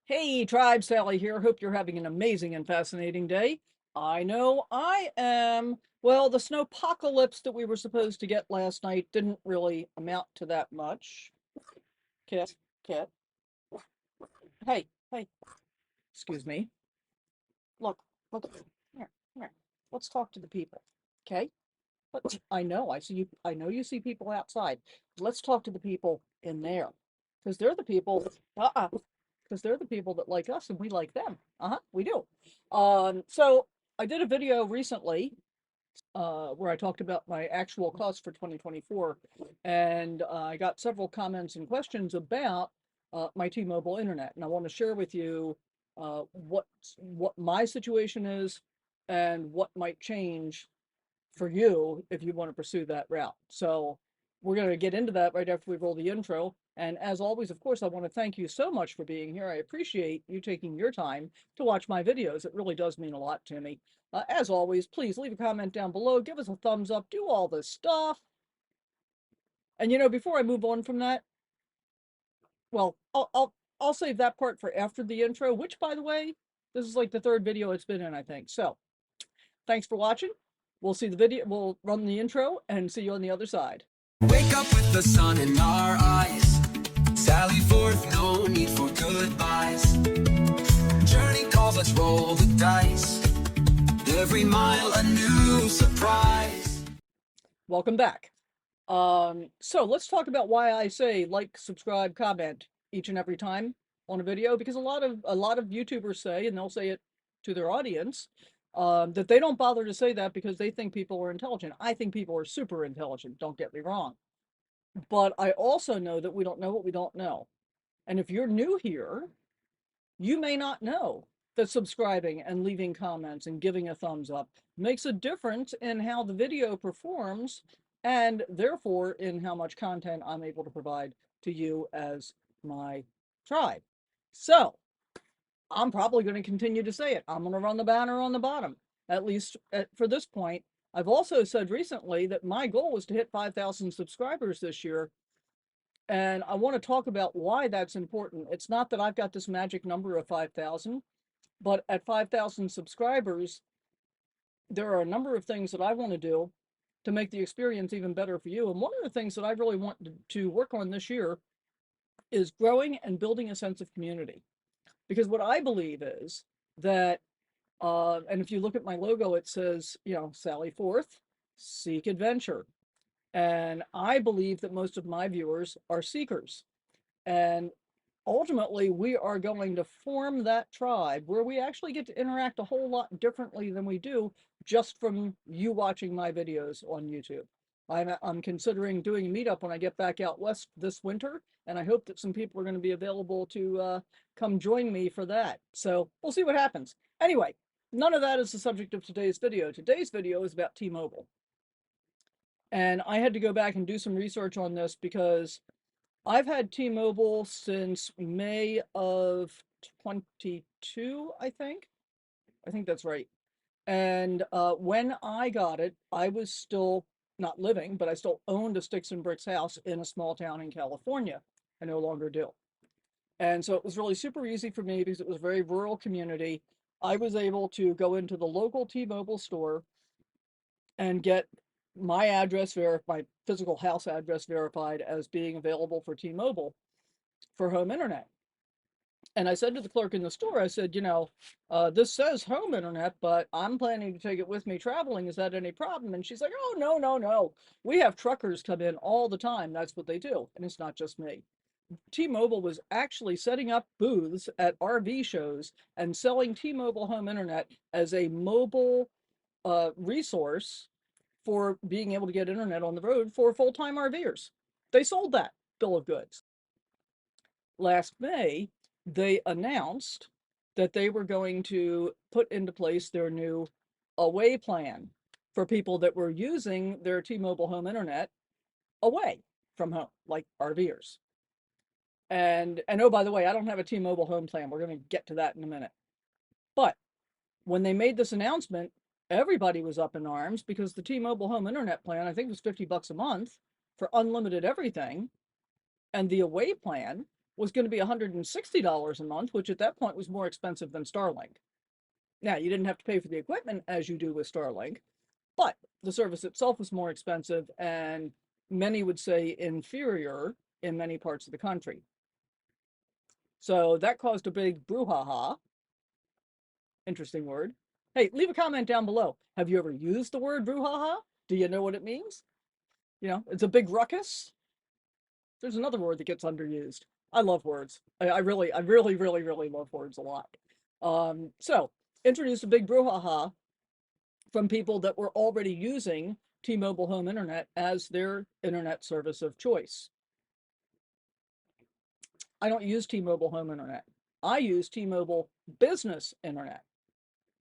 Hey, Tribe Sally here. Hope you're having an amazing and fascinating day. I know I am. Well, the snowpocalypse that we were supposed to get last night didn't really amount to that much. Kit, Kit. Hey, hey, excuse me. Look, look. Here, here. Let's talk to the people. Okay? I know, I see you. I know you see people outside. Let's talk to the people in there. Because they're the people. Uh-uh. Because they're the people that like us and we like them. We do. So I did a video recently where I talked about my actual costs for 2024, and I got several comments and questions about my T-Mobile internet, and I want to share with you what my situation is and what might change for you if you want to pursue that route. So we're going to get into that right after we roll the intro. And as always, of course, I want to thank you so much for being here. I appreciate you taking your time to watch my videos. It really does mean a lot to me. As always, please leave a comment down below, give us a thumbs up, do all this stuff. And before I move on from that, well, I'll save that part for after the intro, which, by the way, this is like the third video it's been in, I think. So thanks for watching. We'll see the video, we'll run the intro and see you on the other side. Wake up with the sun in our eyes. Sally forth, no need for goodbyes. Journey calls, let's roll the dice. Every mile a new surprise. Welcome back. So let's talk about why I say like, subscribe, comment each and every time on a video, because a lot of YouTubers say, and they'll say it to their audience, that they don't bother to say that because they think people are intelligent. I think people are super intelligent, don't get me wrong. But I also know that we don't know what we don't know. And if you're new here, you may not know that subscribing and leaving comments and giving a thumbs up makes a difference in how the video performs and therefore in how much content I'm able to provide to you as my tribe. So I'm probably going to continue to say it. I'm going to run the banner on the bottom, at least for this point. I've also said recently that my goal was to hit 5,000 subscribers this year. And I want to talk about why that's important. It's not that I've got this magic number of 5,000, but at 5,000 subscribers, there are a number of things that I want to do to make the experience even better for you. And one of the things that I really want to work on this year is growing and building a sense of community. Because what I believe is that, and if you look at my logo, it says, Sally Forth, seek adventure. And I believe that most of my viewers are seekers. And ultimately, we are going to form that tribe where we actually get to interact a whole lot differently than we do just from you watching my videos on YouTube. I'm considering doing a meetup when I get back out west this winter, and I hope that some people are going to be available to come join me for that. So we'll see what happens. Anyway, none of that is the subject of today's video. Today's video is about T-Mobile. And I had to go back and do some research on this because I've had T-Mobile since May of 22, I think. I think that's right. And when I got it, I was still not living, but I still owned a sticks and bricks house in a small town in California. I no longer do. And so it was really super easy for me because it was a very rural community. I was able to go into the local T-Mobile store and get my address my physical house address verified as being available for T-Mobile for home internet. And I said to the clerk in the store, I said, this says home internet, but I'm planning to take it with me traveling. Is that any problem? And she's like, oh, no, no, no. We have truckers come in all the time. That's what they do. And it's not just me. T-Mobile was actually setting up booths at RV shows and selling T-Mobile home internet as a mobile resource for being able to get internet on the road for full-time RVers. They sold that bill of goods. Last May, they announced that they were going to put into place their new away plan for people that were using their T-Mobile home internet away from home, like RVers. And oh, by the way, I don't have a T-Mobile home plan. We're going to get to that in a minute. But when they made this announcement, everybody was up in arms because the T-Mobile home internet plan, I think, was $50 a month for unlimited everything. And the away plan was going to be $160 a month, which at that point was more expensive than Starlink. Now, you didn't have to pay for the equipment as you do with Starlink, but the service itself was more expensive and many would say inferior in many parts of the country. So that caused a big brouhaha. Interesting word. Hey, leave a comment down below. Have you ever used the word brouhaha? Do you know what it means? You know, it's a big ruckus. There's another word that gets underused. I love words. I really, really love words a lot. So introduce a big brouhaha from people that were already using T-Mobile Home Internet as their internet service of choice. I don't use T-Mobile Home Internet. I use T-Mobile Business Internet.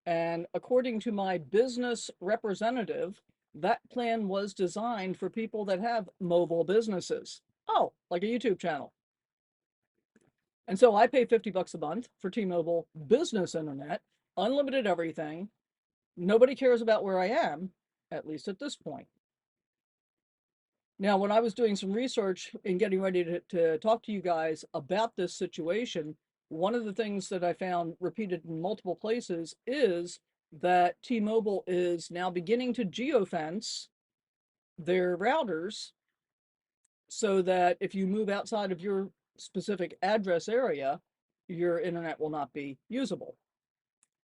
And according to my business representative, that plan was designed for people that have mobile businesses. Oh, like a YouTube channel. And so I pay 50 bucks a month for T-Mobile Business Internet, unlimited everything. Nobody cares about where I am, at least at this point. Now, when I was doing some research and getting ready to talk to you guys about this situation, one of the things that I found repeated in multiple places is that T-Mobile is now beginning to geofence their routers so that if you move outside of your specific address area, your internet will not be usable.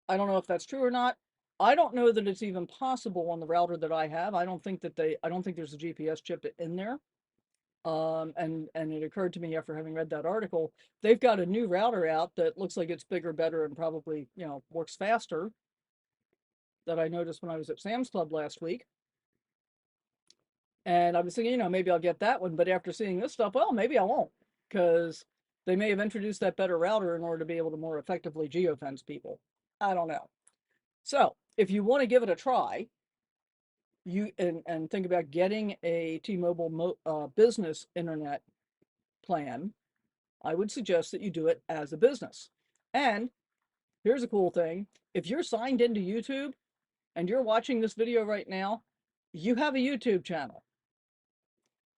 I don't know if that's true or not. I don't know that it's even possible on the router that I have. I don't think there's a GPS chip in there. And it occurred to me after having read that article, they've got a new router out that looks like it's bigger, better, and probably, you know, works faster, that I noticed when I was at Sam's Club last week. And I was thinking, you know, maybe I'll get that one, but after seeing this stuff, well, maybe I won't, because they may have introduced that better router in order to be able to more effectively geofence people. I don't know. So if you want to give it a try, and think about getting a T-Mobile business internet plan, I would suggest that you do it as a business. And here's a cool thing. If you're signed into YouTube and you're watching this video right now, you have a YouTube channel.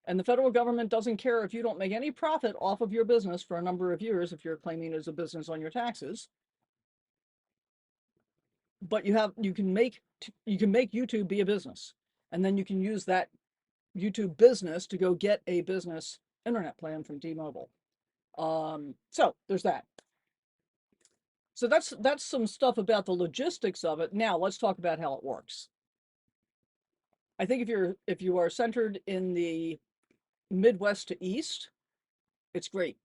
And the federal government doesn't care if you don't make any profit off of your business for a number of years if you're claiming it as a business on your taxes. But you can make YouTube be a business. And then you can use that YouTube business to go get a business internet plan from T-Mobile. So there's that. So that's some stuff about the logistics of it. Now let's talk about how it works. I think if you are centered in the Midwest to East, it's great.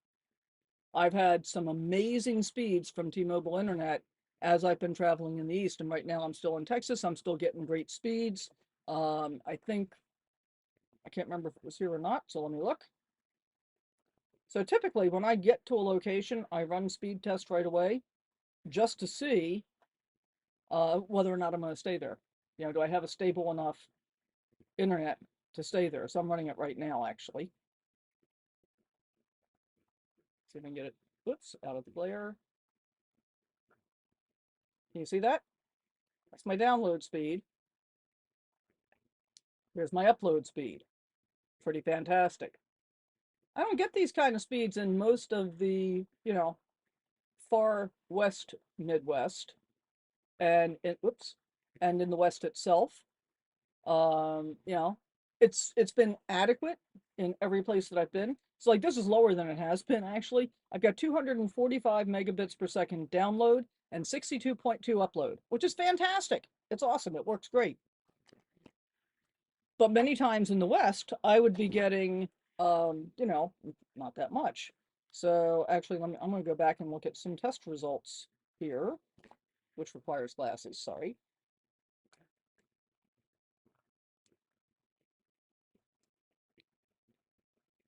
I've had some amazing speeds from T-Mobile Internet as I've been traveling in the East, and right now I'm still in Texas. I'm still getting great speeds. I can't remember if it was here or not, so let me look. So typically when I get to a location, I run speed test right away just to see whether or not I'm going to stay there. You know, do I have a stable enough internet to stay there? So I'm running it right now, actually. See if I can get it, oops, out of the glare. Can you see that? That's my download speed. Here's my upload speed. Pretty fantastic. I don't get these kind of speeds in most of the, you know, far west Midwest and and in the West itself. You know, it's been adequate in every place that I've been. So like this is lower than it has been actually. I've got 245 megabits per second download and 62.2 upload, which is fantastic. It's awesome. It works great. But many times in the West, I would be getting, you know, not that much. So actually, I'm going to go back and look at some test results here, which requires glasses, sorry.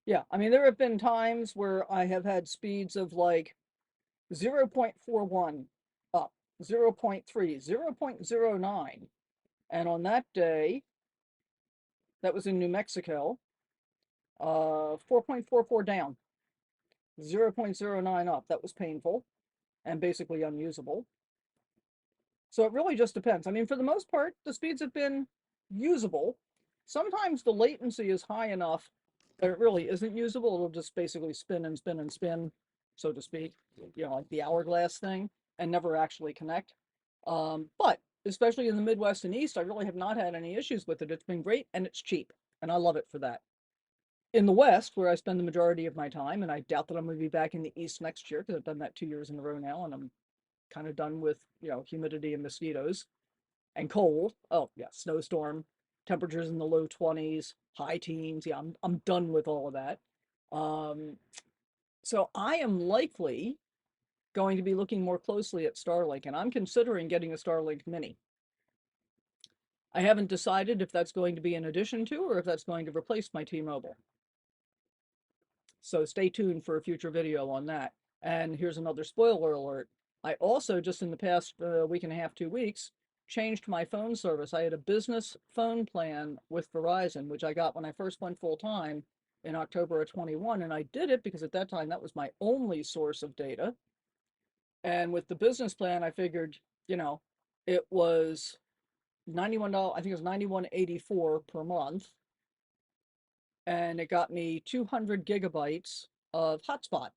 Yeah, I mean, there have been times where I have had speeds of like 0.41 up, 0.3, 0.09. And on that day, that was in New Mexico, 4.44 down, 0.09 up. That was painful and basically unusable. So it really just depends. I mean, for the most part, the speeds have been usable. Sometimes the latency is high enough that it really isn't usable. It'll just basically spin and spin and spin so to speak, like the hourglass thing, and never actually connect. But especially in the Midwest and East, I really have not had any issues with it. It's been great and it's cheap, and I love it for that. In the West, where I spend the majority of my time, and I doubt that I'm going to be back in the East next year because I've done that 2 years in a row now, and I'm kind of done with humidity and mosquitoes and cold. Oh yeah, snowstorm, temperatures in the low 20s, high teens. Yeah, I'm done with all of that. Um, so I am likely going to be looking more closely at Starlink, and I'm considering getting a Starlink Mini. I haven't decided if that's going to be in addition to or if that's going to replace my T-Mobile. So stay tuned for a future video on that. And here's another spoiler alert. I also, just in the past week and a half, 2 weeks, changed my phone service. I had a business phone plan with Verizon, which I got when I first went full time in October of 21. And I did it because at that time, that was my only source of data. And with the business plan, I figured, it was $91, I think it was $91.84 per month. And it got me 200 gigabytes of hotspot,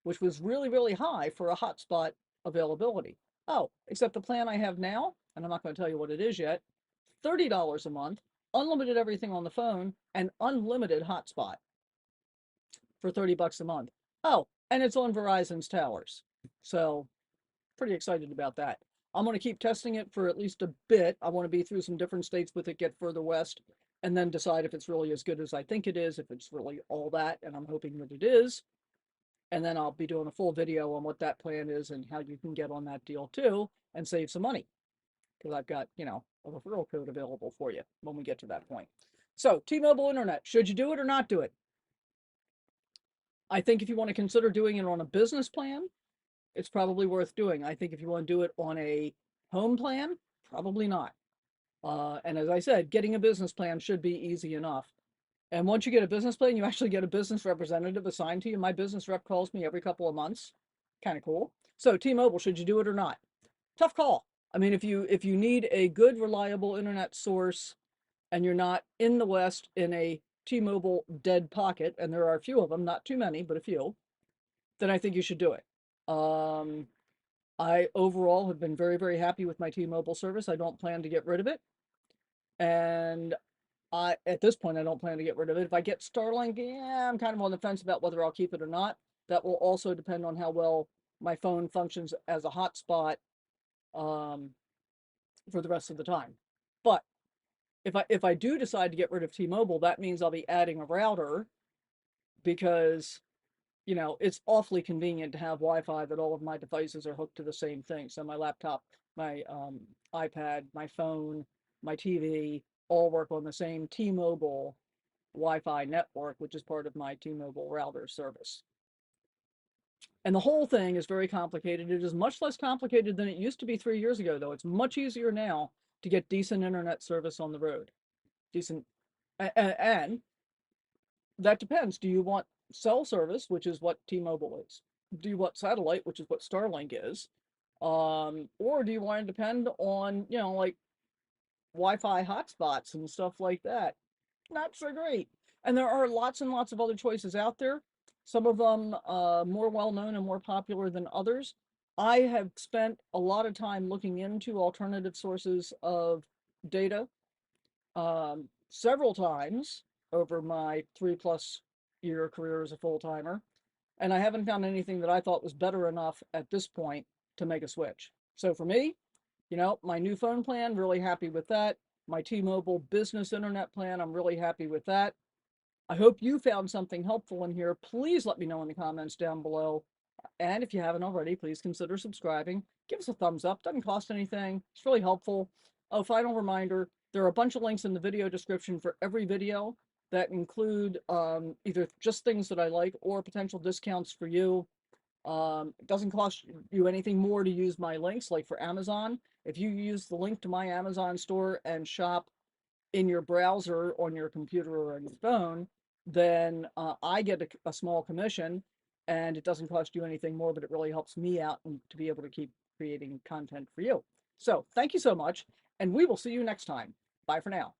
which was really, really high for a hotspot availability. Oh, except the plan I have now, and I'm not going to tell you what it is yet, $30 a month, unlimited everything on the phone, and unlimited hotspot for $30 a month. Oh, and it's on Verizon's towers. So pretty excited about that. I'm going to keep testing it for at least a bit. I want to be through some different states with it, get further west, and then decide if it's really as good as I think it is, if it's really all that, and I'm hoping that it is. And then I'll be doing a full video on what that plan is and how you can get on that deal too and save some money. Because I've got, a referral code available for you when we get to that point. So, T-Mobile Internet, should you do it or not do it? I think if you want to consider doing it on a business plan, it's probably worth doing. I think if you want to do it on a home plan, probably not. And as I said, getting a business plan should be easy enough. And once you get a business plan, you actually get a business representative assigned to you. My business rep calls me every couple of months. Kind of cool. So T-Mobile, should you do it or not? Tough call. I mean, if you need a good, reliable internet source and you're not in the West in a T-Mobile dead pocket, and there are a few of them, not too many, but a few, then I think you should do it. I overall have been very, very happy with my T-Mobile service. I don't plan to get rid of it. And at this point, I don't plan to get rid of it. If I get Starlink, yeah, I'm kind of on the fence about whether I'll keep it or not. That will also depend on how well my phone functions as a hotspot for the rest of the time. But if I do decide to get rid of T-Mobile, that means I'll be adding a router because it's awfully convenient to have Wi-Fi that all of my devices are hooked to the same thing. So my laptop, my iPad, my phone, my TV all work on the same T-Mobile Wi-Fi network, which is part of my T-Mobile router service. And the whole thing is very complicated. It is much less complicated than it used to be 3 years ago, though. It's much easier now to get decent internet service on the road. And that depends. Do you want cell service, which is what T-Mobile is? Do you want satellite, which is what Starlink is? Or do you want to depend on, like Wi-Fi hotspots and stuff like that? Not so great. And there are lots and lots of other choices out there. Some of them more well-known and more popular than others. I have spent a lot of time looking into alternative sources of data several times over my 3+ year career as a full-timer, and I haven't found anything that I thought was better enough at this point to make a switch. So for me, my new phone plan, really happy with that. My T-Mobile business internet plan, I'm really happy with that. I hope you found something helpful in here. Please let me know in the comments down below. And if you haven't already, please consider subscribing. Give us a thumbs up. Doesn't cost anything. It's really helpful. Oh, final reminder, there are a bunch of links in the video description for every video that include either just things that I like or potential discounts for you. It doesn't cost you anything more to use my links, like for Amazon. If you use the link to my Amazon store and shop in your browser on your computer or on your phone, then I get a small commission, and it doesn't cost you anything more, but it really helps me out and to be able to keep creating content for you. So thank you so much, and we will see you next time. Bye for now.